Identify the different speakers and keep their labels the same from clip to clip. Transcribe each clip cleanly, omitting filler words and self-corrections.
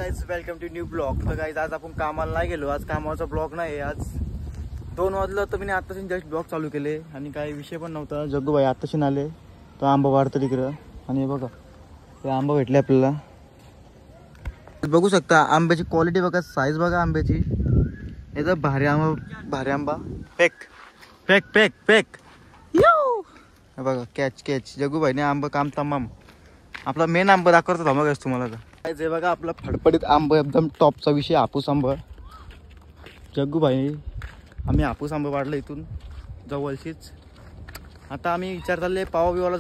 Speaker 1: Guys welcome to new blog. तर guys आज आपण कामाला नाही गेलो, आज कामाचा ब्लॉग नाही। आज 2 वाजलं तर मी आताशी जस्ट ब्लॉग चालू केले आणि काही विषय पण नव्हता। जग्गू भाई आताशी आले तो आंबा वाढतो तिकडं आणि हे बघा ते आंबा भेटले आपल्याला। बघू शकता आंब्याची क्वालिटी बघा, साईज बघा आंब्याची। एकदम भारी आंबा फेक फेक फेक फेक यो बघा कॅच कॅच। जग्गू भाईने आंबा काम तमाम आपला मेन आंबा दाखवतो थांबा गाइस तुम्हाला। जे बघा आपला फडफडीत आंबा एकदम टॉपचा विषय हापूस आंबा। जग्गू भाई आम्ही हापूस आंबा वाढला इथून जवळशीच। आता आम्ही विचार चालले पावा बिवाला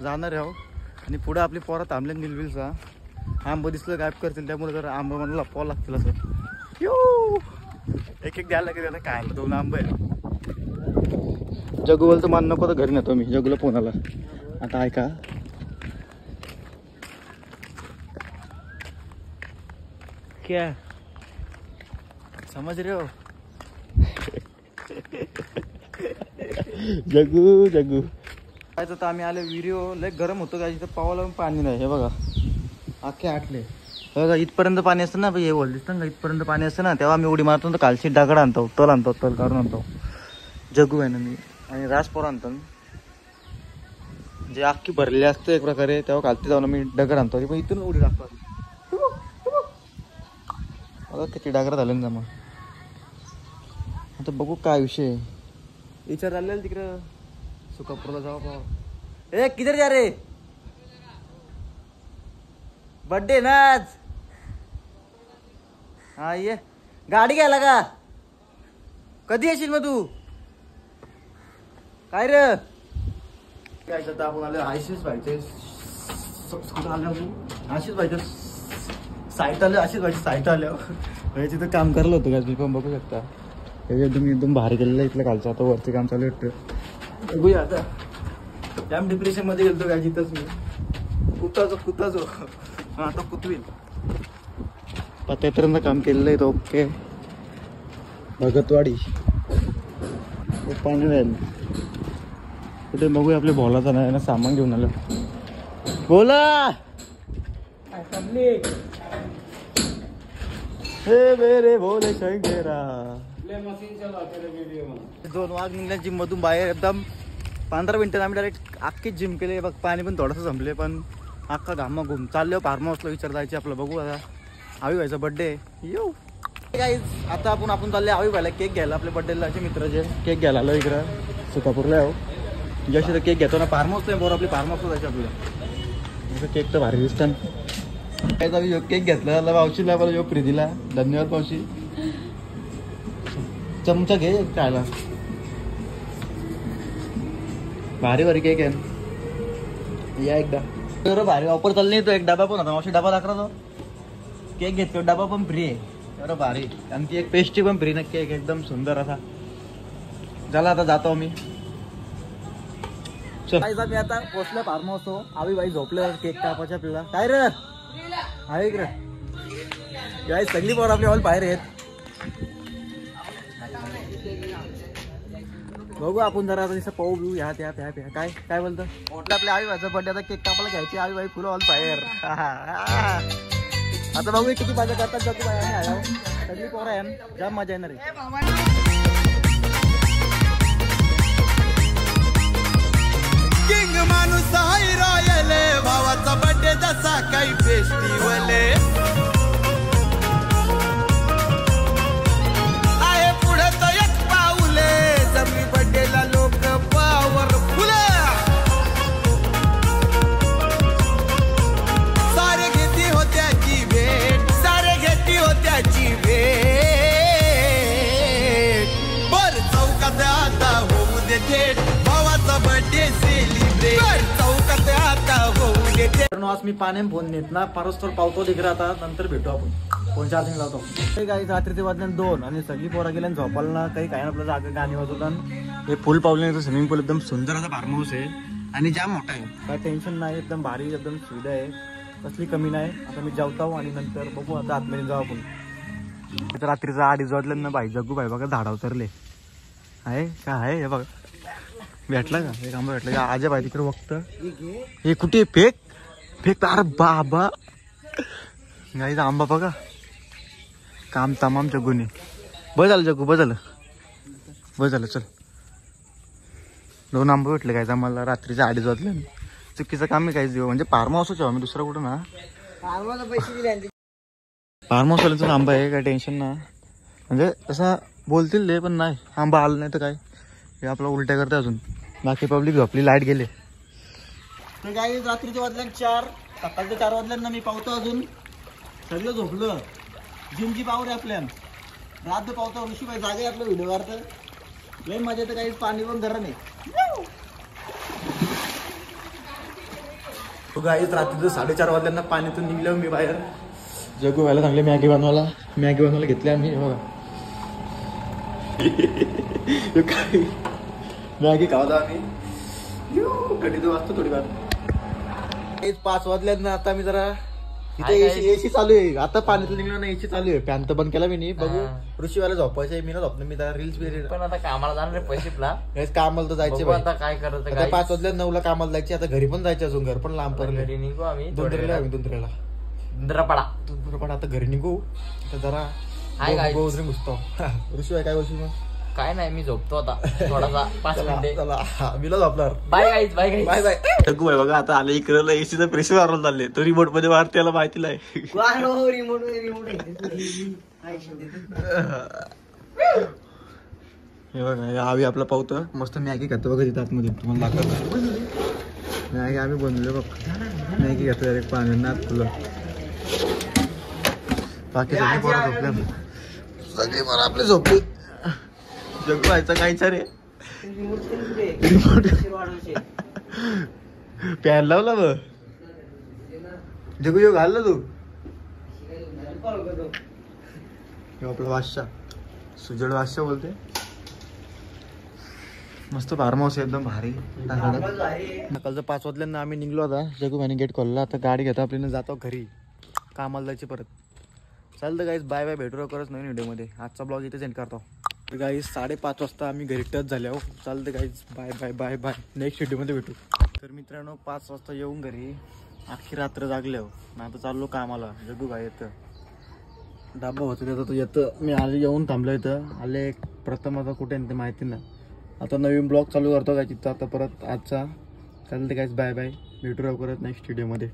Speaker 1: जाणार आहो आणि पुढे आपली पोरं थांबले निलविलचा आंबा दिसलं गायब करतील, त्यामुळे जर आंबा मला लपवावं लागतील असं। यो एक एक द्यायला लागेल काय 2 आंबे आहे। जग्गू बोलतो मान नको तर घरी नेतो मी। जग्गूला फोन आला आता ऐका। क्या समझ रहे हो? जग्गू जग्गू काय तर आम्ही आले व्हिडिओ लय गरम होतो काय, इथं पावाला पण पाणी नाही। हे बघा अख्खे आटले बघा, इथपर्यंत पाणी असतं ना हे बोल दिसतं ना, इथपर्यंत पाणी असतं ना तेव्हा आम्ही उडी मारतो तर कालची दगड आणतो, तल काढून आणतो। जग्गू आहे ना मी आणि राजपोर आणतो जे अख्खी भरलेली असते एक प्रकारे, तेव्हा कालती जाऊन मी दगड आणतो पण इथून उडी टाकतो। बघा किती डागरा झाले ना मग। आता बघू काय विषय विचार चाललेला तिकडं सुकापूरला जाऊ पाव। ए किधर जा रे? बर्थडे ना आज? हा ये गाडी घ्यायला का? कधी येशील मग तू? काय रे काय आपण आले आशिष भाईचे आशिष भाईचे साईट आले, आशिष भाईची साईट आल्या तिथं काम करलं होतं का पण बघू शकता। तुम्ही एकदम भारी केलेलं इथलं कालचं, आता वरती काम चालू वाटतं। बघूया आता जाम डिप्रेशन मध्ये गेलतो काय तिथंच मी कुताच हा आता कुतवील पत्यापर्यंत काम केलेलं आहे। ओके भगतवाडी पाणी राहील कुठे बघूया। आपल्या भोलाचा नाही ना सामान घेऊन आलं। बोला हे मेरे भोले शंकरा 2 वाज निघल्या जिम मधून बाहेर एकदम 15 मिनिटात आम्ही डायरेक्ट अख्खी जिम केले। बघ पाणी पण थोडंसं संपले पण अख्खा घामा घुम चाललो फार्म हाऊसला विचार जायचे आपलं। बघू आता आवी भाईचा बर्थडे येऊ गाईज। आता आपण चालले आवी भाईला केक घ्यायला, आपल्या बर्थडेला असे मित्राचे केक घ्यायला आलो इकडं सुकापूरला हो। जशी तर केक घेतो ना फार्म हाऊस नाही बरोबर, आपली फार्म हाऊसला जायचं आपलं। केक तर भारी दिसतं कायचा मी केक घेतला मावशीला मला प्रीतीला धन्यवाद मावशी। चमचा घे खायला, भारी भारी केक आहे या एकदा तर भारी ऑफर चालली। तो एक डबा पण होता मावशी, डबा दाखवा तो केक घेतो डबा पण फ्री आहे बरं भारी, आणि ती एक पेस्ट्री पण फ्री ना। केक एकदम सुंदर असा। चला आता जातो मी। मी आता पोचलो फार्म हाऊस हो। आवी बाई झोपले केक कापायचे आपल्याला। काय रे आहे इकडे गाईस सगळी पोरं आपली ऑल बाहेर आहेत। बघू आपण जरा आता पाहू बिऊ या त्या काय काय बोलतो आपल्या आई भाईचा बर्थडे आता केक कापायला घ्यायची। आई बाई फुल ऑल बाहेर आता बघू किती मजा करतात जग्गू भाई आणि आया सगळी पोरं आहे जाम मजा येणार आहे।
Speaker 2: किंग माणूस हाय रॉयल भावाचा बर्थडे जसा काही फेस्टिवल आहे पुढे तो एक पाऊले जमी बर्थडेला लोक पॉवरफुल सारे घेती होत्याची भेट, सारे घेती होत्याची भेट। बर चौकात आता होऊ दे थेट भावाचा बर्थडे सेलिब्रेट, चौकात आता होऊ दे थेट।
Speaker 1: आज मी पाण्याने फोन नेत ना परस्पर पावतो दिकडे आता नंतर भेटू आपण फोन चार्जिंग लावतो। काही रात्रीचे वाजले 2 आणि सगळी पोरं गेल्या झोपायला ना, काही काय आपल्या जागा गाणी वाजवतात। हे पूल पावले स्विमिंग पूल एकदम सुंदर असा फार्म हाऊस आहे आणि जाम मोठा आहे, काय टेन्शन नाही, एकदम भारी एकदम सुविधा आहे, कसली कमी नाही। आता मी जेवतो आणि नंतर बघू आता आतमध्ये जाऊ आपण। रात्रीचा 2:30 वाजले ना भाई जग्गू भाई बघा झाडा उतरले आहे काय आहे हे बघा भेटला का एक आंबा भेटला का आजा भाई तिकडे बघतं हे कुठे फेक फेक अरे बाबा गाईचा आंबा बघा, काम तमाम जग्गूने. बस झालं जग्गू, बस झालं चल. 2 आंबे भेटले काय आम्हाला रात्रीच्या 2:30 वाजले. चुकीचं काम आहे काहीच देऊ, म्हणजे फार्म हाऊसच आम्ही दुसरा कुठं ना. फार्म हाऊसवाल्यांचा आंबा आहे, काय टेन्शन ना. म्हणजे तसा बोलतील ते, पण नाही आंबा आला नाही तर काय हे आपला उलट्या करते अजून. बाकी पब्लिक झोपली, लाईट गेले. तर काय रात्रीच्या वाजल्या 4, सकाळच्या 4 वाजल्यांना मी पावतो अजून. सगळं झोपलं. जिमची पावर आहे आपल्या. रात पावतो ऋषीबाई जागे आपलं व्हिडिओ काढतं. लई मजा येतं, काही पाणी पण गरम आहे. गाईच रात्रीचं 4:30 वाजल्यांना पाण्यातून निघलो मी बाहेर. जग्गू व्हायला सांगले मॅगी बनवायला घेतली आम्ही. बघा मॅगी खावतो आम्ही. कधी तो वाजतो थोडी बार. 5 वाजल्यानं आता मी जरा इथे एसी चालू आहे. आता पाण्यातून निघलं ना, एसी चालू आहे. फॅन तर बंद केला मी नाही. बघू ऋषीवाला झोपायचं, मी ना झोपलं. मी रील्स
Speaker 3: पण आता कामाला जाणार आहे, पैसे
Speaker 1: कामाला तर जायचे.
Speaker 3: आता काय करत.
Speaker 1: आता 5 वाजल्या 9ला कामाला जायचे. आता घरी पण जायचं, अजून घर पण लांब पडलं.
Speaker 3: घरी निघू आम्ही
Speaker 1: दुंदरेला. आता घरी निघू. आता जरा घुसतो. ऋषीबाई काय बोलशील मग?
Speaker 3: काय नाही, मी झोपतो आता थोडासा 5 मिनिटे.
Speaker 1: मीला झोपणार.
Speaker 3: Bye guys, bye
Speaker 1: bye. Jaggu भाई बघा आता आले इकडे, एसीचं प्रेशर वाढवून चालले. तो रिमोट मध्ये वाढ, त्याला माहिती नाही. हे बघा आम्ही आपला पावतो मस्त मॅगी खातो. बघा तिथं आतमध्ये तुम्हाला दाखवतो. मॅगी आम्ही बनवले बघ. मॅगी खातो डायरेक्ट पाणी नात फुलं. बाकी सगळे बरं झोपले, सगळे बरं आपले झोपले. जग्गू व्हायचा कायचा रे. पॅन लावला बघ जग्गू. घालला तू आपला बादशाह, सुजड बादशाह बोलते. मस्त फार्म हाऊस एकदम भारी. सकाळचं 5 वाजल्यांना आम्ही निघलो. आता जग्गू भाईने गेट खोलला. आता गाडी घेतो आपल्याला, जातो घरी. कामाला जायची परत. चालतं गाईज, बाय बाय. भेटू लवकरच नवीन व्हिडिओमध्ये. आजचा ब्लॉग इथे सेंड करतो. तर गाईज 5:30 वाजता आम्ही घरी टच झाले. हो चालतं guys, bye bye bye bye. Next व्हिडिओमध्ये भेटू. तर मित्रांनो 5 वाजता येऊन घरी अख्खी रात्र जागले. हो आता चाललो कामाला. जग्गू भाई येतं, डाबा होतं त्याचा तो येतं. मी आले येऊन थांबलो इथं. आले प्रथम आता कुठे ते माहिती नाही. आता नवीन ब्लॉग चालू करतो काय तिथं आता परत आजचा. चालतं गाईज, बाय बाय. भेटू लवकरच नेक्स्ट व्हिडिओमध्ये.